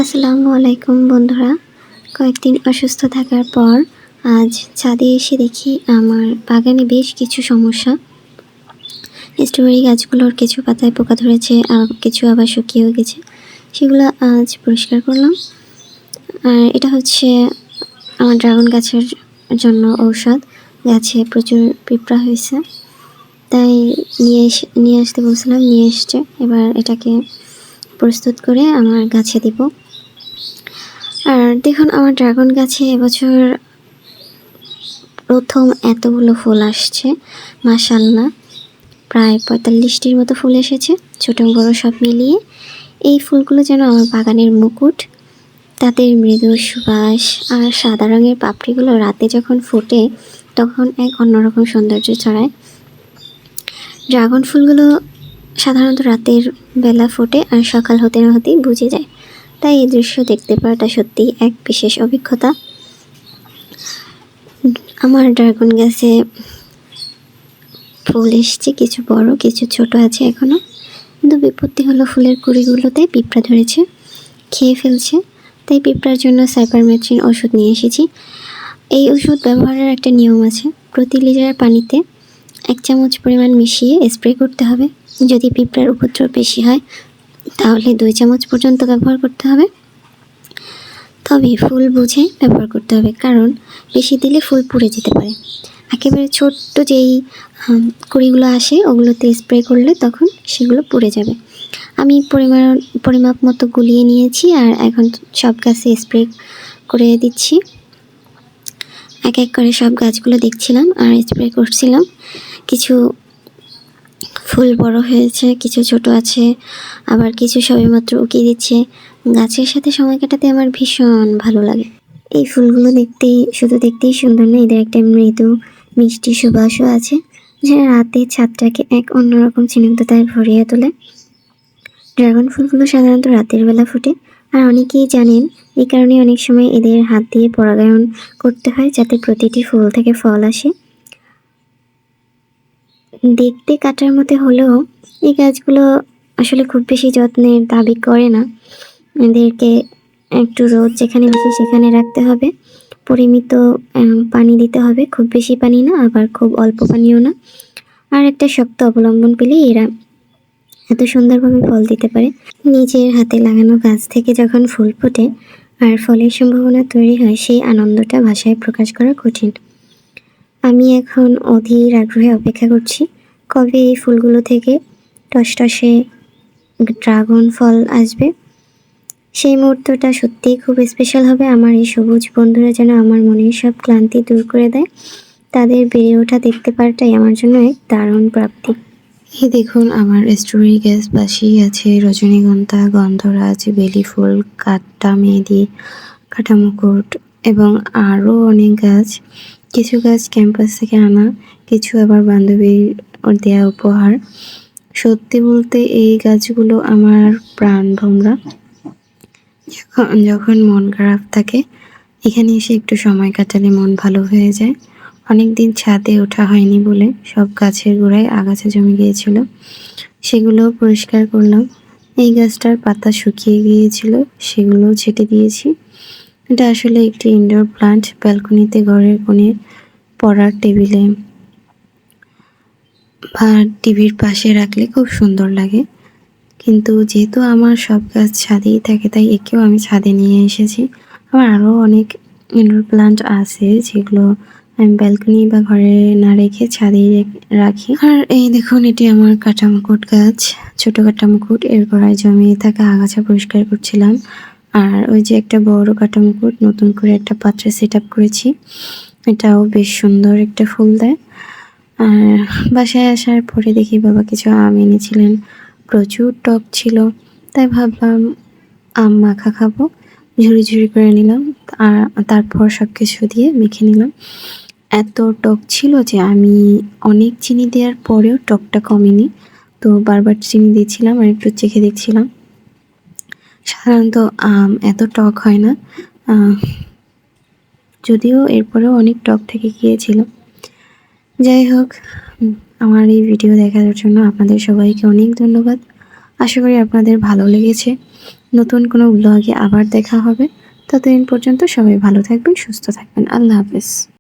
আসসালামু আলাইকুম বন্ধুরা। কয়েকদিন অসুস্থ থাকার পর আজ ছাদে এসে দেখি আমার বাগানে বেশ কিছু সমস্যা। স্ট্রবেরি গাছগুলোর কিছু পাতায় পোকা ধরেছে, আর কিছু আবার শুকিয়েও গেছে। সেগুলো আজ পরিষ্কার করলাম। আর এটা হচ্ছে আমার ড্রাগন গাছের জন্য ঔষধ। গাছে প্রচুর পিঁপড়া হয়েছে, তাই নিয়ে আসতে বলছিলাম, নিয়ে এসছে। এবার এটাকে প্রস্তুত করে আমার গাছে দিব। আর দেখুন, আমার ড্রাগন গাছে এবছর প্রথম এতগুলো ফুল আসছে, মাশাআল্লাহ। প্রায় ৪৫টির মতো ফুল এসেছে, ছোট বড় সব মিলিয়ে। এই ফুলগুলো যেন আমার বাগানের মুকুট। তাদের মৃদু সুবাস আর সাদা রঙের পাপড়িগুলো রাতে যখন ফোটে তখন এক অন্যরকম সৌন্দর্য ছড়ায়। ড্রাগন ফুলগুলো সাধারণত রাতের বেলা ফোটে আর সকাল হতে না হতেই বুঝে যায়, তাই এই দৃশ্য দেখতে পাওয়াটা সত্যিই এক বিশেষ অভিজ্ঞতা। আমার ড্রাগন গাছে ফুল এসছে, কিছু বড় কিছু ছোট আছে এখনো। কিন্তু বিপত্তি হলো, ফুলের কুড়িগুলোতে পিঁপড়া ধরেছে, খেয়ে ফেলছে। তাই পিঁপড়ার জন্য সাইপারমেথ্রিন ওষুধ নিয়ে এসেছি। এই ওষুধ ব্যবহারের একটা নিয়ম আছে। প্রতি লিটার পানিতে 1 চামচ পরিমাণ মিশিয়ে স্প্রে করতে হবে। যদি পিঁপড়ার উপদ্রব বেশি হয় তাহলে 2 চামচ পর্যন্ত ব্যবহার করতে হবে। তবে ফুল বুঝে ব্যবহার করতে হবে, কারণ বেশি দিলে ফুল পুড়ে যেতে পারে। একেবারে ছোট্ট যেই কুড়িগুলো আসে ওগুলোতে স্প্রে করলে তখন সেগুলো পুড়ে যাবে। আমি পরিমাপ মতো গুলিয়ে নিয়েছি, আর এখন সব গাছে স্প্রে করে দিচ্ছি। এক এক করে সব গাছগুলো দেখছিলাম আর স্প্রে করছিলাম। কিছু ফুল বড় হয়েছে, কিছু ছোট আছে, আবার কিছু সবেমাত্র উকিয়ে দিচ্ছে। গাছের সাথে সময় কাটাতে আমার ভীষণ ভালো লাগে। এই ফুলগুলো দেখতেই সুন্দর না, এদের একটা মৃদু মিষ্টি সুবাসও আছে, যা রাতে ছাদটাকে এক অন্যরকম ঝিনুকতায় ভরিয়ে তোলে। ড্রাগন ফুলগুলো সাধারণত রাতের বেলা ফোটে, আর অনেকেই জানেন এই কারণে অনেক সময় এদের হাত দিয়ে পরাগায়ন করতে হয়, যাতে প্রতিটি ফুল থেকে ফল আসে। দেখতে কাটার মতো হলেও এই গাছগুলো আসলে খুব বেশি যত্নের দাবি করে না। এদেরকে একটু রোদ যেখানে বেশি সেখানে রাখতে হবে, পরিমিত পানি দিতে হবে, খুব বেশি পানি না, আবার খুব অল্প পানিও না। আর একটা শক্ত অবলম্বন পেলে এরা এত সুন্দরভাবে ফল দিতে পারে। নিজের হাতে লাগানো গাছ থেকে যখন ফুল ফোটে আর ফলের সম্ভাবনা তৈরি হয়, সেই আনন্দটা ভাষায় প্রকাশ করা কঠিন। আমি এখন অধীর আগ্রহে অপেক্ষা করছি কবে এই ফুলগুলো থেকে টসটসে ড্রাগন ফল আসবে। সেই মুহূর্তটা সত্যিই খুব স্পেশাল হবে। আমার এই সবুজ বন্ধুরা যেন আমার মনের সব ক্লান্তি দূর করে দেয়। তাদের বেড়ে ওঠা দেখতে পারাটাই আমার জন্য এক দারুণ প্রাপ্তি। এই দেখুন, আমার স্ট্রবেরি গাছ পাশেই আছে, রজনীগন্ধা, গন্ধরাজ, বেলি ফুল, কাঠটা মেহেদি, কাঠামুকুট এবং আরও অনেক গাছ। কিছু গাছ ক্যাম্পাস থেকে আনা, কিছু আবার বান্ধবীর দেয়া উপহার। সত্যি বলতে এই গাছগুলো আমার প্রাণ ভোমরা। যখন মন খারাপ থাকে এখানে এসে একটু সময় কাটালে মন ভালো হয়ে যায়। অনেকদিন ছাদে ওঠা হয়নি বলে সব গাছের গোড়ায় আগাছা জমে গিয়েছিল, সেগুলো পরিষ্কার করলাম। এই গাছটার পাতা শুকিয়ে গিয়েছিল, সেগুলো ছেটে দিয়েছি। এটা আসলে একটি ইনডোর প্লান্ট। ব্যালকনিতে, ঘরের কোণে, পড়ার টেবিলে বা টিভির পাশে রাখলে খুব সুন্দর লাগে। কিন্তু যেহেতু আমার সব গাছ ছাদেই থাকে, তাই একেও আমি ছাদে নিয়ে এসেছি। আমার আরও অনেক ইনডোর প্লান্ট আছে, যেগুলো আমি ব্যালকনি বা ঘরে না রেখে ছাদেই রাখি। আর এই দেখুন, এটি আমার কাঠামুকুট গাছ, ছোট কাঠামুকুট। এর গোড়ায় জমিয়ে থাকা আগাছা পরিষ্কার করছিলাম। আর ওই যে একটা বড় কাঠামুকুট নতুন করে একটা পাত্রে সেট আপ করেছি, এটাও বেশ সুন্দর একটা ফুল দেয়। আর বাসায় আসার পরে দেখি বাবা কিছু আম এনেছিলেন, প্রচুর টক ছিল, তাই ভাবলাম আম মাখা খাবো। ঝুড়ি ঝুড়ি করে নিলাম, আর তারপর সব কিছু দিয়ে মেখে নিলাম। এত টক ছিল যে আমি অনেক চিনি দেওয়ার পরেও টকটা কমেনি, তো বারবার চিনি দিচ্ছিলাম আর একটু চেখে দেখছিলাম। সাধারণত আম এত টক হয় না, যদিও এরপরেও অনেক টক থেকে গিয়েছিল। যাই হোক, আমার এই ভিডিও দেখার জন্য আপনাদের সবাইকে অনেক ধন্যবাদ। আশা করি আপনাদের ভালো লেগেছে। নতুন কোনো ব্লগে আবার দেখা হবে। ততদিন পর্যন্ত সবাই ভালো থাকবেন, সুস্থ থাকবেন। আল্লাহ হাফেজ।